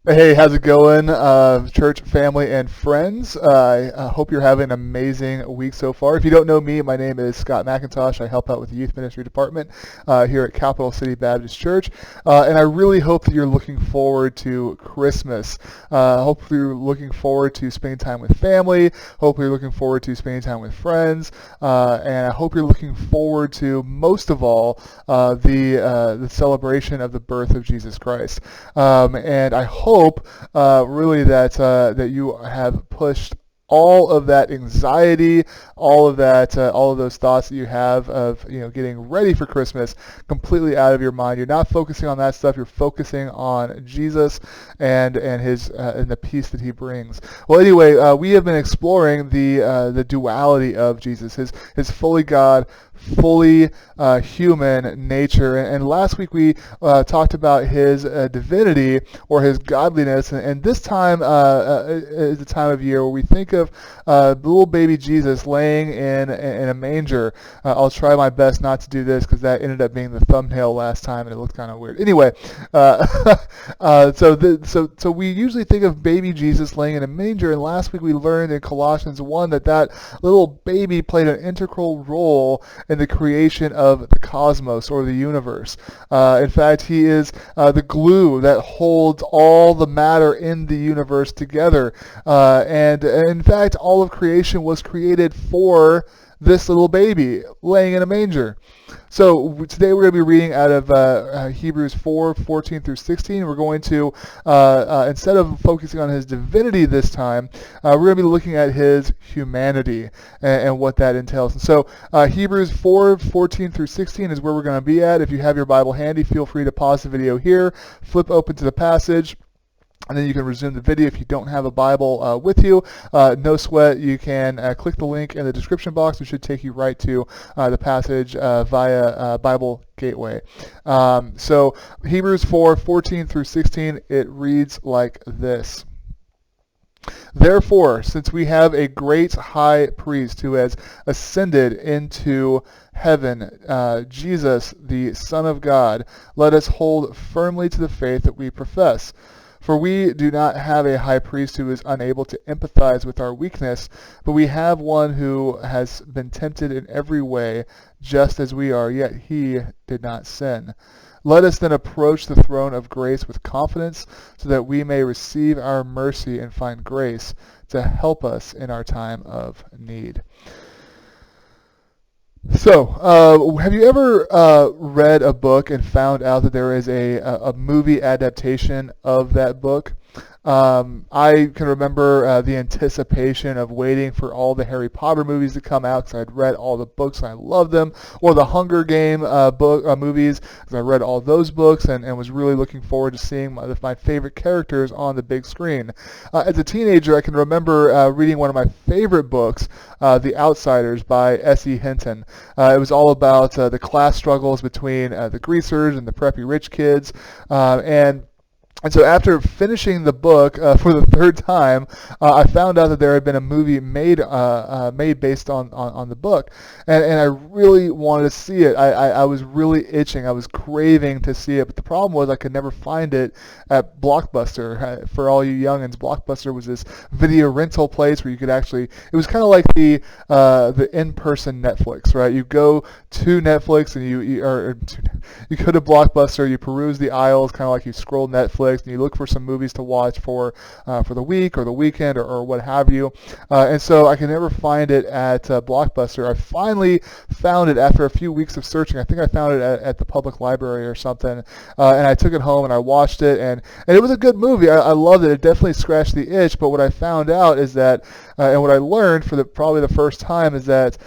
Hey, how's it going, church family and friends? I hope you're having an amazing week so far. If you don't know me, my name is Scott McIntosh. I help out with the youth ministry department here at Capital City Baptist Church, and I really hope that you're looking forward to Christmas. Hope you're looking forward to spending time with family. Hope you're looking forward to spending time with friends, and I hope you're looking forward to, most of all, the celebration of the birth of Jesus Christ. And I hope really that you have pushed all of that anxiety, all of those thoughts that you have of getting ready for Christmas completely out of your mind. You're not focusing on that stuff. You're focusing on Jesus and his and the peace that he brings. Well, anyway, we have been exploring the duality of Jesus, his fully God, fully human nature. And last week we talked about his divinity or his godliness. And this time is the time of year where we think of little baby Jesus laying in a manger. I'll try my best not to do this because that ended up being the thumbnail last time and it looked kind of weird. Anyway, so we usually think of baby Jesus laying in a manger. And last week we learned in Colossians 1 that little baby played an integral role in the creation of the cosmos or the universe. In fact, he is the glue that holds all the matter in the universe together. And in fact, all of creation was created for this little baby laying in a manger. So today we're going to be reading out of Hebrews 4:14 through 16. We're going to, instead of focusing on his divinity this time, we're going to be looking at his humanity and what that entails. And so Hebrews 4:14 through 16 is where we're going to be at. If you have your Bible handy, feel free to pause the video here, flip open to the passage, and then you can resume the video. If you don't have a Bible with you, no sweat. You can click the link in the description box. It should take you right to the passage via Bible Gateway. So Hebrews 4:14 through 16, it reads like this. Therefore, since we have a great high priest who has ascended into heaven, Jesus, the Son of God, let us hold firmly to the faith that we profess. For we do not have a high priest who is unable to empathize with our weakness, but we have one who has been tempted in every way, just as we are, yet he did not sin. Let us then approach the throne of grace with confidence, so that we may receive our mercy and find grace to help us in our time of need. So, have you ever read a book and found out that there is a movie adaptation of that book? I can remember the anticipation of waiting for all the Harry Potter movies to come out because I'd read all the books and I loved them, or the Hunger Game movies because I read all those books and was really looking forward to seeing my favorite characters on the big screen. As a teenager, I can remember reading one of my favorite books, The Outsiders by S.E. Hinton. It was all about the class struggles between the greasers and the preppy rich kids, and so after finishing the book for the third time, I found out that there had been a movie made based on the book, and I really wanted to see it. I was really itching. I was craving to see it, but the problem was I could never find it at Blockbuster. For all you youngins, Blockbuster was this video rental place where you could actually, it was kind of like the in-person Netflix, right? You go to Netflix and you go to Blockbuster, you peruse the aisles, kind of like you scroll Netflix, and you look for some movies to watch for the week or the weekend or what have you. And so I could never find it at Blockbuster. I finally found it after a few weeks of searching. I think I found it at the public library or something, and I took it home and I watched it, and it was a good movie. I loved it. It definitely scratched the itch, but what I found out is that, and what I learned for probably the first time is that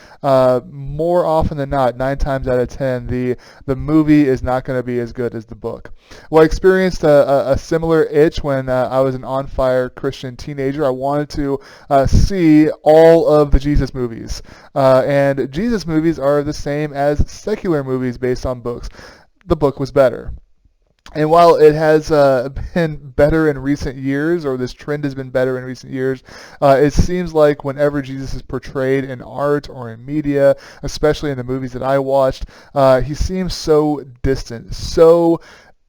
more often than not, 9 times out of 10, the movie is not going to be as good as the book. Well, I experienced a similar itch when I was an on-fire Christian teenager. I wanted to see all of the Jesus movies. And Jesus movies are the same as secular movies based on books. The book was better. And while it has been better in recent years, or this trend has been better in recent years, it seems like whenever Jesus is portrayed in art or in media, especially in the movies that I watched, he seems so distant, so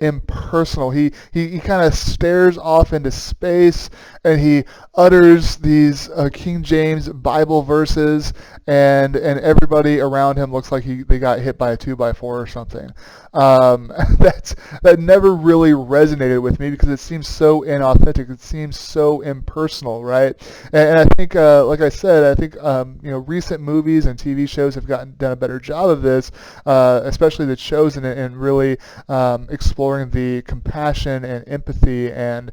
impersonal. He kind of stares off into space, and he utters these King James Bible verses, and everybody around him looks like they got hit by a 2x4 or something. Um, that never really resonated with me because it seems so inauthentic. It seems so impersonal, right? And I think, like I said, I think recent movies and TV shows have done a better job of this, especially The Chosen, and really exploring the compassion and empathy and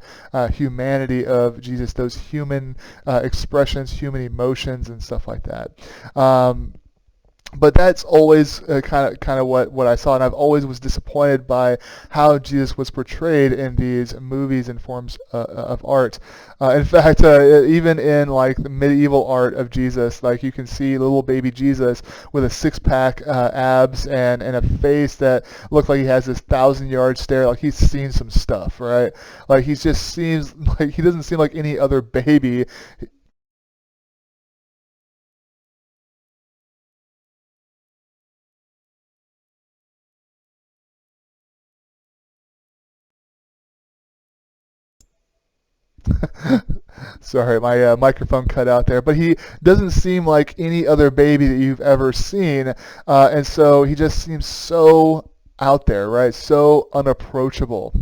humanity of Jesus, those human expressions, human emotions, and stuff like that. But that's always kind of what I saw, and I've always was disappointed by how Jesus was portrayed in these movies and forms of art. In fact, even in like the medieval art of Jesus, like you can see little baby Jesus with a six-pack abs and a face that looks like he has this 1,000-yard stare, like he's seen some stuff, right? Like he just seems like he doesn't seem like any other baby. Sorry, my microphone cut out there. But he doesn't seem like any other baby that you've ever seen, and so he just seems so out there, right? So unapproachable.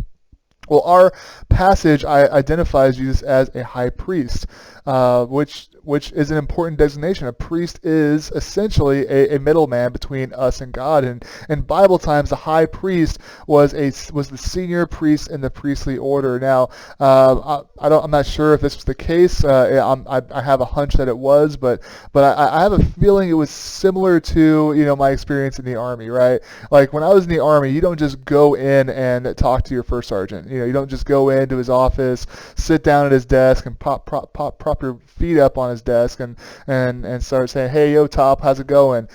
Well, our passage identifies Jesus as a high priest, which is an important designation. A priest is essentially a middleman between us and God. And in Bible times, the high priest was the senior priest in the priestly order. Now, I'm not sure if this was the case. I have a hunch that it was, but I have a feeling it was similar to my experience in the Army, right? Like when I was in the Army, you don't just go in and talk to your first sergeant. You don't just go into his office, sit down at his desk, and prop your feet up on his desk and start saying, "Hey, yo, Top, how's it going?"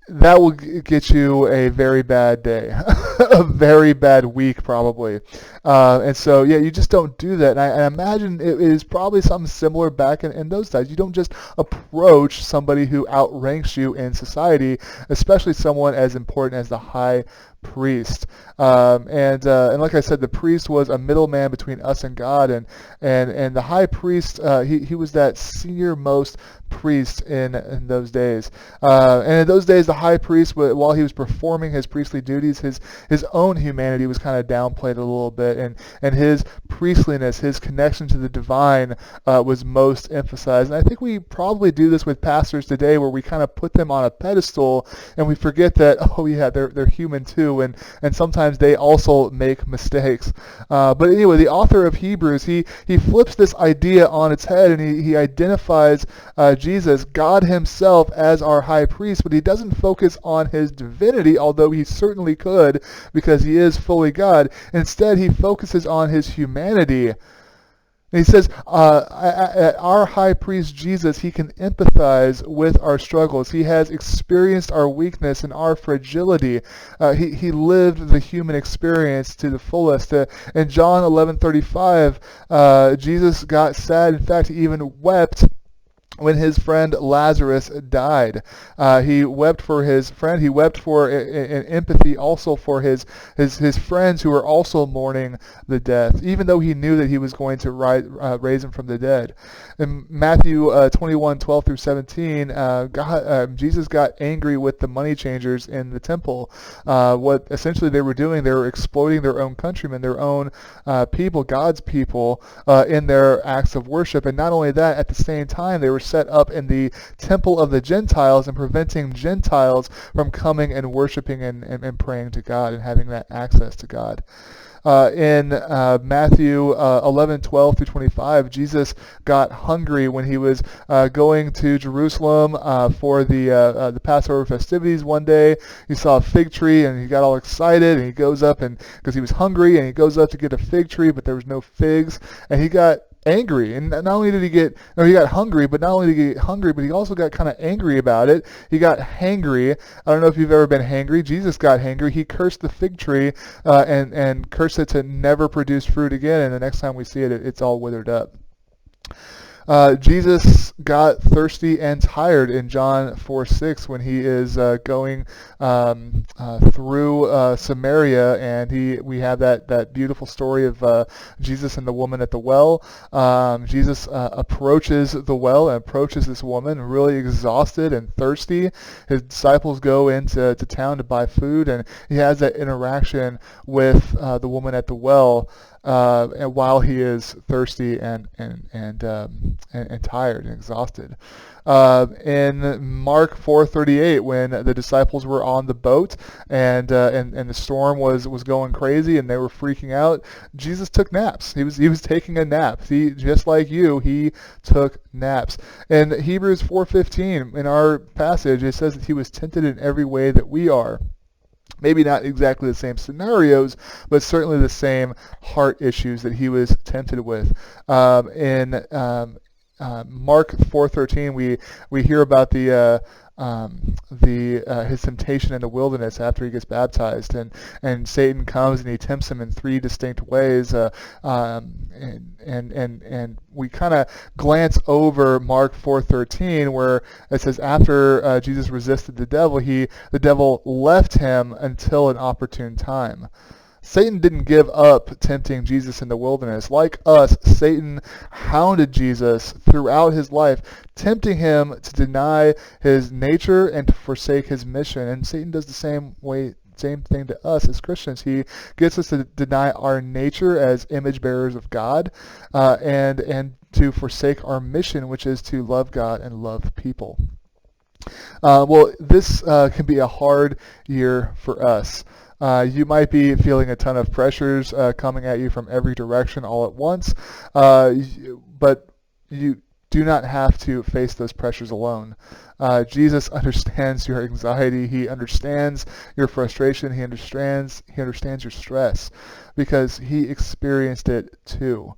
That will get you a very bad day, a very bad week probably. And so, yeah, you just don't do that. And I imagine it is probably something similar back in those days. You don't just approach somebody who outranks you in society, especially someone as important as the high priest. And like I said, the priest was a middleman between us and God, and the high priest, he was that senior most priest in those days. And in those days, the high priest, while he was performing his priestly duties, his own humanity was kind of downplayed a little bit, and his priestliness, his connection to the divine, was most emphasized. And I think we probably do this with pastors today, where we kind of put them on a pedestal, and we forget that, oh yeah, they're human too, and sometimes they also make mistakes. But anyway, the author of Hebrews, he flips this idea on its head, and he identifies Jesus, God himself, as our high priest, but he doesn't focus on his divinity, although he certainly could, because he is fully God. Instead, he focuses on his humanity. And he says, our high priest Jesus, he can empathize with our struggles. He has experienced our weakness and our fragility. He lived the human experience to the fullest. In John 11:35, Jesus got sad. In fact, he even wept when his friend Lazarus died. He wept for his friend. He wept for in empathy also for his friends who were also mourning the death, even though he knew that he was going to raise him from the dead. In Matthew 21:12 through 17, Jesus got angry with the money changers in the temple. What essentially they were doing, they were exploiting their own countrymen, their own people, God's people, in their acts of worship. And not only that, at the same time, they were set up in the temple of the Gentiles and preventing Gentiles from coming and worshiping and praying to God and having that access to God. In Matthew 11:12 through 25, Jesus got hungry when he was going to Jerusalem for the Passover festivities one day. He saw a fig tree and he got all excited, and he goes up, and because he was hungry, and he goes up to get a fig tree, but there was no figs, and he got angry. And not only did he got hungry, but not only did he get hungry, but he also got kind of angry about it. He got hangry. I don't know if you've ever been hangry. Jesus got hangry. He cursed the fig tree and cursed it to never produce fruit again, and the next time we see it, it's all withered up. Jesus got thirsty and tired in John 4:6 when he is going through Samaria, and we have that beautiful story of Jesus and the woman at the well. Jesus approaches the well and approaches this woman really exhausted and thirsty. His disciples go into town to buy food, and he has that interaction with the woman at the well. And while he is thirsty and tired and exhausted. In Mark 4:38, when the disciples were on the boat and the storm was going crazy and they were freaking out, Jesus took naps. He was taking a nap. He, just like you, he took naps. In Hebrews 4:15, in our passage, it says that he was tempted in every way that we are. Maybe not exactly the same scenarios, but certainly the same heart issues that he was tempted with. In Mark 4:13, we hear about his temptation in the wilderness after he gets baptized, and Satan comes and he tempts him in three distinct ways, and we kind of glance over Mark 4:13 where it says after Jesus resisted the devil left him until an opportune time. Satan didn't give up tempting Jesus in the wilderness. Like us, Satan hounded Jesus throughout his life, tempting him to deny his nature and to forsake his mission. And Satan does the same thing to us as Christians. He gets us to deny our nature as image bearers of God, and to forsake our mission, which is to love God and love people. Well, this can be a hard year for us. You might be feeling a ton of pressures coming at you from every direction all at once, but you do not have to face those pressures alone. Jesus understands your anxiety. He understands your frustration. He understands your stress because he experienced it too.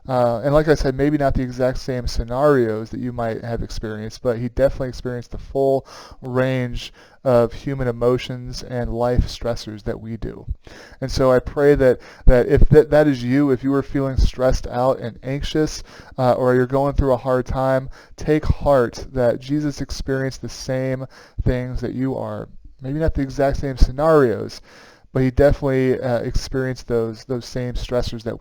And like I said, maybe not the exact same scenarios that you might have experienced, but he definitely experienced the full range of human emotions and life stressors that we do. And so I pray that if that is you, if you are feeling stressed out and anxious, or you're going through a hard time, take heart that Jesus experienced the same things that you are. Maybe not the exact same scenarios, but he definitely experienced those same stressors that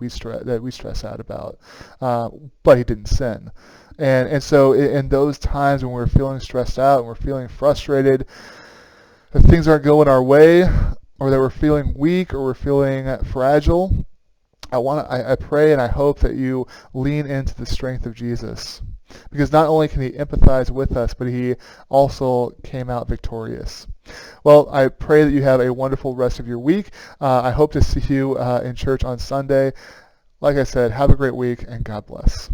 we stress out about. But he didn't sin, and so in those times when we're feeling stressed out and we're feeling frustrated, if things aren't going our way, or that we're feeling weak or we're feeling fragile, I pray and I hope that you lean into the strength of Jesus. Because not only can he empathize with us, but he also came out victorious. Well, I pray that you have a wonderful rest of your week. I hope to see you in church on Sunday. Like I said, have a great week and God bless.